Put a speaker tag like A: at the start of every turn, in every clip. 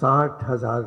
A: 60,000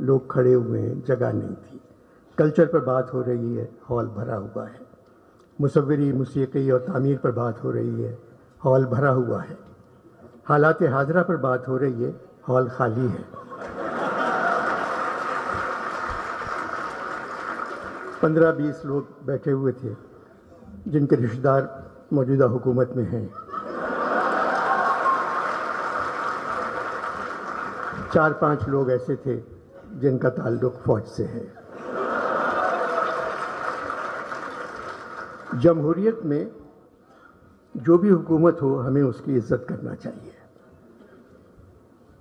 A: لوگ کھڑے ہوئے ہیں، جگہ نہیں تھی۔ کلچر پر بات ہو رہی ہے، ہال بھرا ہوا ہے۔ مصوری، موسیقی اور تعمیر پر بات ہو رہی ہے، ہال بھرا ہوا ہے۔ حالات حاضرہ پر بات ہو رہی ہے، ہال خالی ہے۔ 15-20 لوگ بیٹھے ہوئے تھے جن کے رشتہ دار موجودہ حکومت میں ہیں۔ 4-5 لوگ ایسے تھے جن کا تعلق فوج سے ہے۔ جمہوریت میں جو بھی حکومت ہو، ہمیں اس کی عزت کرنا چاہیے،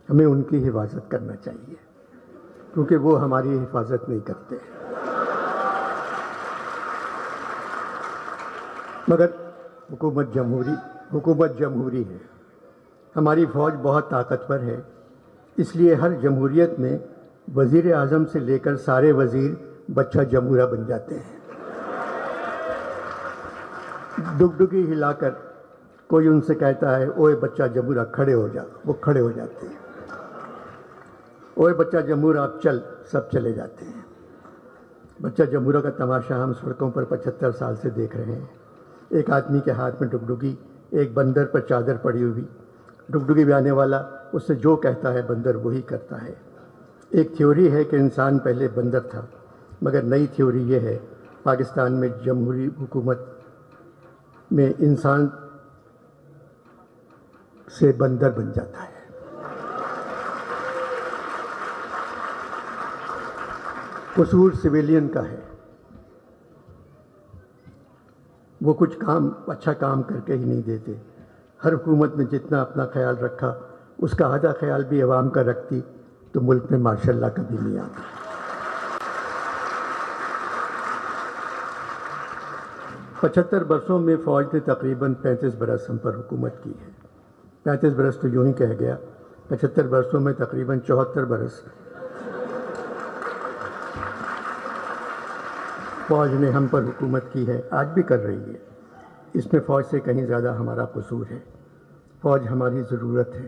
A: ہمیں ان کی حفاظت کرنا چاہیے، کیونکہ وہ ہماری حفاظت نہیں کرتے۔ مگر حکومت جمہوری ہے، ہماری فوج بہت طاقتور ہے، اس لیے ہر جمہوریت میں وزیر اعظم سے لے کر سارے وزیر بچہ جمہورہ بن جاتے ہیں۔ ڈگڈگی ہلا کر کوئی ان سے کہتا ہے اوئے بچہ جمہورہ کھڑے ہو جا، وہ کھڑے ہو جاتے ہیں۔ اوئے بچہ جمہورہ اب چل، سب چلے جاتے ہیں۔ بچہ جمہورہ کا تماشا ہم سڑکوں پر 75 سال سے دیکھ رہے ہیں۔ ایک آدمی کے ہاتھ میں ڈگڈگی، ایک بندر پر چادر پڑی ہوئی، ڈگڈگی بجانے والا اس سے جو کہتا ہے بندر وہی کرتا ہے۔ ایک تھیوری ہے کہ انسان پہلے بندر تھا، مگر نئی تھیوری یہ ہے پاکستان میں جمہوری حکومت میں انسان سے بندر بن جاتا ہے۔ قصور سویلین کا ہے، وہ کچھ اچھا کام کر کے ہی نہیں دیتے۔ ہر حکومت میں جتنا اپنا خیال رکھا، اس کا آدھا خیال بھی عوام کا رکھتی تو ملک میں ماشاء اللہ کبھی نہیں آتا۔ 75 برسوں میں فوج نے تقریباً 35 برس ہم پر حکومت کی ہے۔ 35 برس تو یوں ہی کہہ گیا، 75 برسوں میں تقریباً 74 برس فوج نے ہم پر حکومت کی ہے، آج بھی کر رہی ہے۔ اس میں فوج سے کہیں زیادہ ہمارا قصور ہے۔ فوج ہماری ضرورت ہے،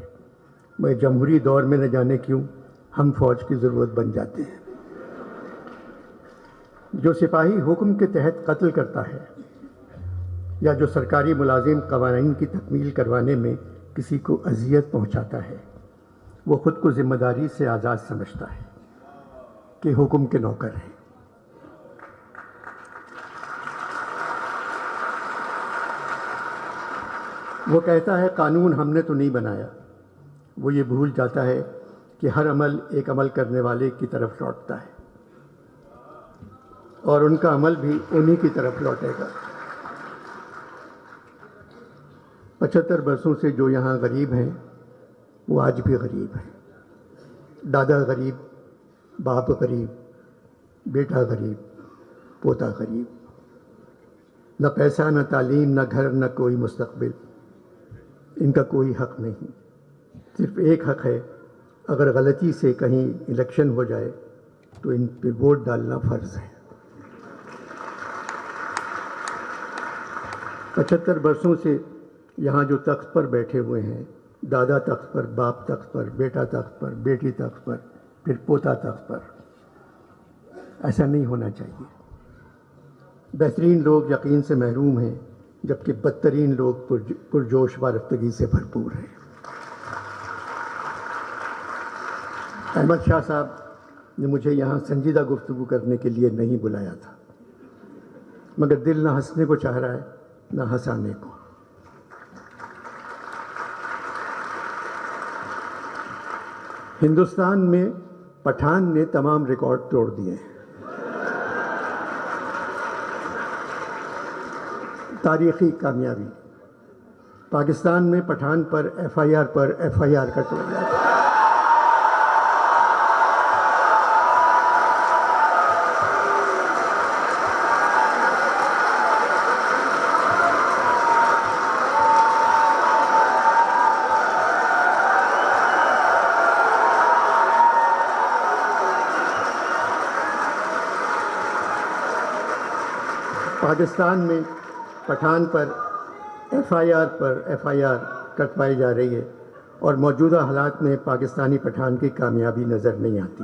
A: مگر جمہوری دور میں نہ جانے کیوں ہم فوج کی ضرورت بن جاتے ہیں۔ جو سپاہی حکم کے تحت قتل کرتا ہے یا جو سرکاری ملازم قوانین کی تکمیل کروانے میں کسی کو اذیت پہنچاتا ہے، وہ خود کو ذمہ داری سے آزاد سمجھتا ہے کہ حکم کے نوکر ہیں۔ وہ کہتا ہے قانون ہم نے تو نہیں بنایا، وہ یہ بھول جاتا ہے کہ ہر عمل ایک عمل کرنے والے کی طرف لوٹتا ہے اور ان کا عمل بھی انہی کی طرف لوٹے گا۔ 75 برسوں سے جو یہاں غریب ہیں وہ آج بھی غریب ہیں۔ دادا غریب، باپ غریب، بیٹا غریب، پوتا غریب، نہ پیسہ، نہ تعلیم، نہ گھر، نہ کوئی مستقبل۔ ان کا کوئی حق نہیں، صرف ایک حق ہے، اگر غلطی سے کہیں الیکشن ہو جائے تو ان پہ ووٹ ڈالنا فرض ہے۔ 75 برسوں سے یہاں جو تخت پر بیٹھے ہوئے ہیں، دادا تخت پر، باپ تخت پر، بیٹا تخت پر، بیٹی تخت پر، پھر پوتا تخت پر، ایسا نہیں ہونا چاہیے۔ بہترین لوگ یقین سے محروم ہیں، جبکہ بدترین لوگ پرجوش وارفتگی سے بھرپور ہیں۔ احمد شاہ صاحب نے مجھے یہاں سنجیدہ گفتگو کرنے کے لیے نہیں بلایا تھا، مگر دل نہ ہنسنے کو چاہ رہا ہے نہ ہنسانے کو۔ ہندوستان میں پٹھان نے تمام ریکارڈ توڑ دیے ہیں۔ تاریخی کامیابی، پاکستان میں پٹھان پر ایف آئی آر کا ٹولہ۔ پاکستان میں پٹھان پر ایف آئی آر کٹوائی جا رہی ہے اور موجودہ حالات میں پاکستانی پٹھان کی کامیابی نظر نہیں آتی۔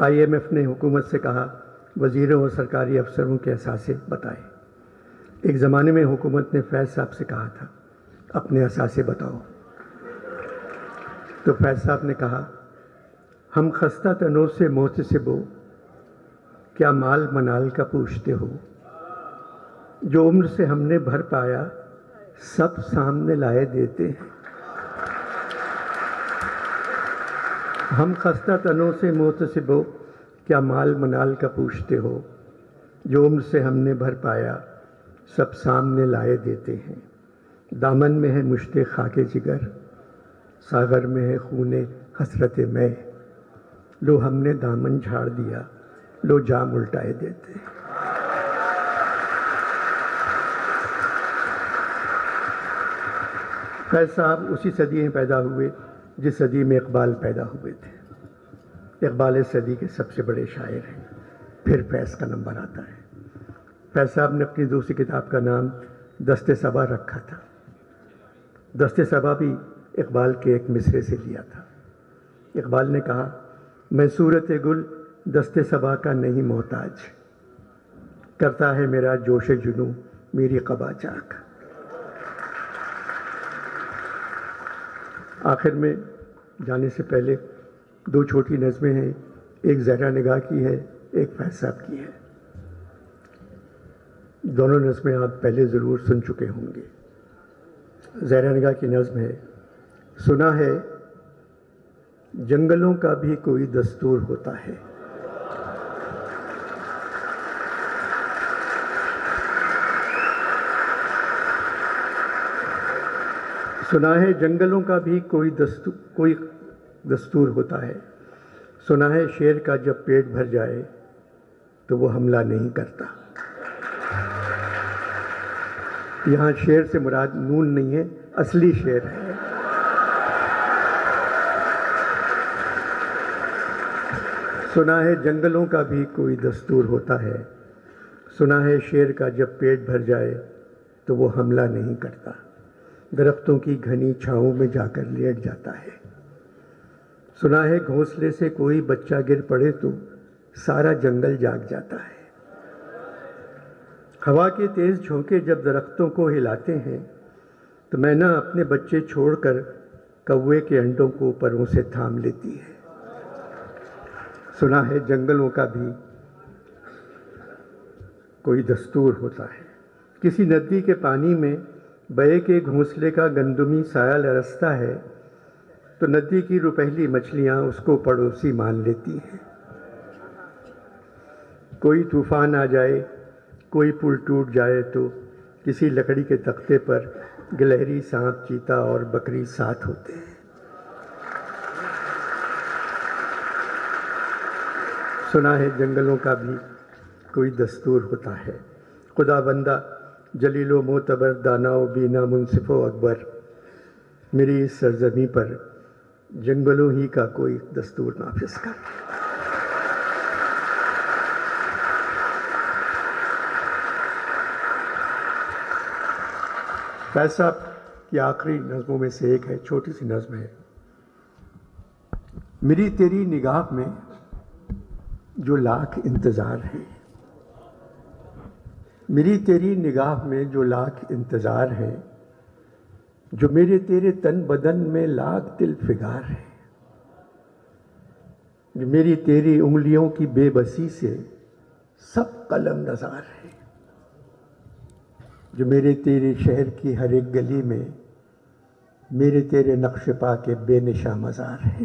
A: IMF نے حکومت سے کہا وزیروں اور سرکاری افسروں کے اثاثے بتائیں۔ ایک زمانے میں حکومت نے فیض صاحب سے کہا تھا اپنے اثاثے بتاؤ، تو فیض صاحب نے کہا ہم خستہ تنوں سے محتسب ہو، کیا مال منال کا پوچھتے ہو، جو عمر سے ہم نے بھر پایا سب سامنے لائے دیتے ہیں۔ ہم خستہ تنوں سے محتسب ہو، کیا مال منال کا پوچھتے ہو، جو عمر سے ہم نے بھر پایا سب سامنے لائے دیتے ہیں۔ دامن میں ہے مشت خاک جگر، ساغر میں ہے خون حسرت میں، لو ہم نے دامن جھاڑ دیا، لو جام الٹائے دیتے ہیں۔ فیض صاحب اسی صدی میں پیدا ہوئے جس صدی میں اقبال پیدا ہوئے تھے۔ اقبال اس صدی کے سب سے بڑے شاعر ہیں، پھر فیض کا نمبر آتا ہے۔ فیض صاحب نے اپنی دوسری کتاب کا نام دست صبا رکھا تھا۔ دست صبا بھی اقبال کے ایک مصرے سے لیا تھا۔ اقبال نے کہا میں صورت گل دست صبا کا نہیں محتاج، کرتا ہے میرا جوش جنوں میری قبا چاک۔ آخر میں جانے سے پہلے دو چھوٹی نظمیں ہیں، ایک زہرا نگاہ کی ہے، ایک فیض صاحب کی ہے۔ دونوں نظمیں آپ پہلے ضرور سن چکے ہوں گے۔ زہرا نگاہ کی نظم ہے، سنا ہے جنگلوں کا بھی کوئی دستور ہوتا ہے، سنا ہے جنگلوں کا بھی کوئی دستور ہوتا ہے، سنا ہے شیر کا جب پیٹ بھر جائے تو وہ حملہ نہیں کرتا۔ یہاں شیر سے مراد نون نہیں ہے، اصلی شیر ہے۔ سنا ہے جنگلوں کا بھی کوئی دستور ہوتا ہے، سنا ہے شیر کا جب پیٹ بھر جائے تو وہ حملہ نہیں کرتا، درختوں کی گھنی چھاؤں میں جا کر لیٹ جاتا ہے۔ سنا ہے گھونسلے سے کوئی بچہ گر پڑے تو سارا جنگل جاگ جاتا ہے۔ ہوا کے تیز جھونکے جب درختوں کو ہلاتے ہیں تو مینا اپنے بچے چھوڑ کر کوے کے انڈوں کو پروں سے تھام لیتی ہے۔ سنا ہے جنگلوں کا بھی کوئی دستور ہوتا ہے، کسی ندی کے پانی میں بے کے گھونسلے کا گندمی سایہ لرزتا ہے تو ندی کی روپہلی مچھلیاں اس کو پڑوسی مان لیتی ہیں۔ کوئی طوفان آ جائے، کوئی پل ٹوٹ جائے تو کسی لکڑی کے تختے پر گلہری سانپ چیتا اور بکری ساتھ ہوتے ہیں۔ سنا ہے جنگلوں کا بھی کوئی دستور ہوتا ہے، خدا بندہ جلیل و معتبر دانا و بینا منصف و اکبر، میری اس سرزمین پر جنگلوں ہی کا کوئی دستور نافذ کر۔ فیض صاحب کی آخری نظموں میں سے ایک ہے، چھوٹی سی نظم ہے، میری تیری نگاہ میں جو لاکھ انتظار ہے، میری تیری نگاہ میں جو لاکھ انتظار ہے، جو میرے تیرے تن بدن میں لاکھ دل فگار ہے، جو میری تیری انگلیوں کی بے بسی سے سب قلم نظار ہے، جو میرے تیرے شہر کی ہر ایک گلی میں میرے تیرے نقش پا کے بے نشاں مزار ہے۔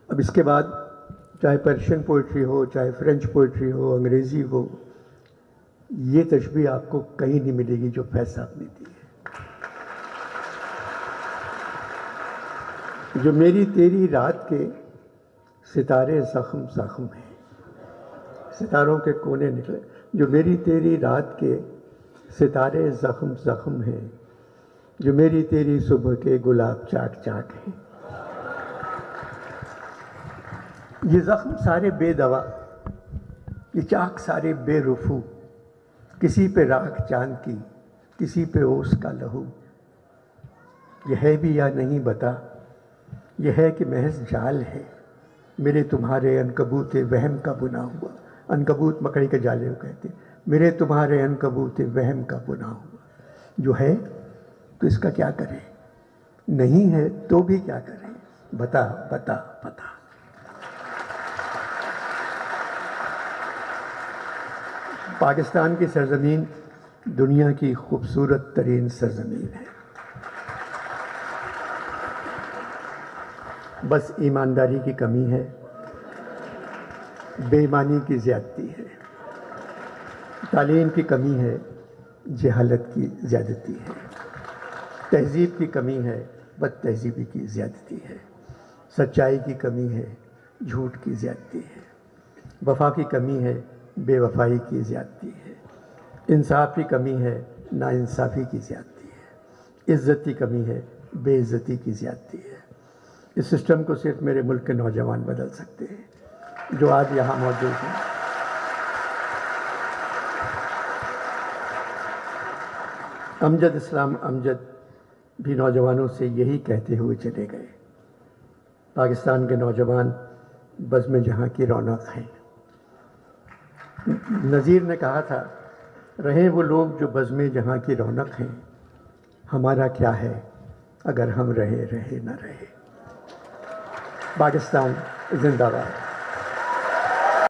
A: اب اس کے بعد چاہے پرشین پوئٹری ہو، چاہے فرینچ پوئٹری ہو، انگریزی ہو، یہ تشبیہ آپ کو کہیں نہیں ملے گی جو فیض صاحب نے دی ہے۔ جو میری تیری رات کے ستارے زخم زخم ہیں، ستاروں کے کونے نکلے، جو میری تیری رات کے ستارے زخم زخم ہیں، جو میری تیری صبح کے گلاب چاک چاک ہیں۔ یہ زخم سارے بے دوا، یہ چاک سارے بے رفو، کسی پہ راکھ چاند کی، کسی پہ اوس کا لہو، یہ ہے بھی یا نہیں بتا، یہ ہے کہ محض جال ہے، میرے تمہارے عنکبوت وہم کا بنا ہوا، عنکبوت مکڑی کے جالے کو کہتے، میرے تمہارے عنکبوت وہم کا بنا ہوا، جو ہے تو اس کا کیا کریں، نہیں ہے تو بھی کیا کریں، بتا بتا بتا۔ پاکستان کی سرزمین دنیا کی خوبصورت ترین سرزمین ہے، بس ایمانداری کی کمی ہے، بے ایمانی کی زیادتی ہے، تعلیم کی کمی ہے، جہالت کی زیادتی ہے، تہذیب کی کمی ہے، بد تہذیبی کی زیادتی ہے، سچائی کی کمی ہے، جھوٹ کی زیادتی ہے، وفا کی کمی ہے، بے وفائی کی زیادتی ہے، انصاف کی کمی ہے، ناانصافی کی زیادتی ہے، عزت کی کمی ہے، بے عزتی کی زیادتی ہے۔ اس سسٹم کو صرف میرے ملک کے نوجوان بدل سکتے ہیں جو آج یہاں موجود ہیں۔ امجد اسلام امجد بھی نوجوانوں سے یہی کہتے ہوئے چلے گئے، پاکستان کے نوجوان بزم جہاں کی رونق ہیں۔ نذیر نے کہا تھا، رہیں وہ لوگ جو بزم جہاں کی رونق ہیں، ہمارا کیا ہے اگر ہم رہے نہ رہے۔ پاکستان زندہ باد۔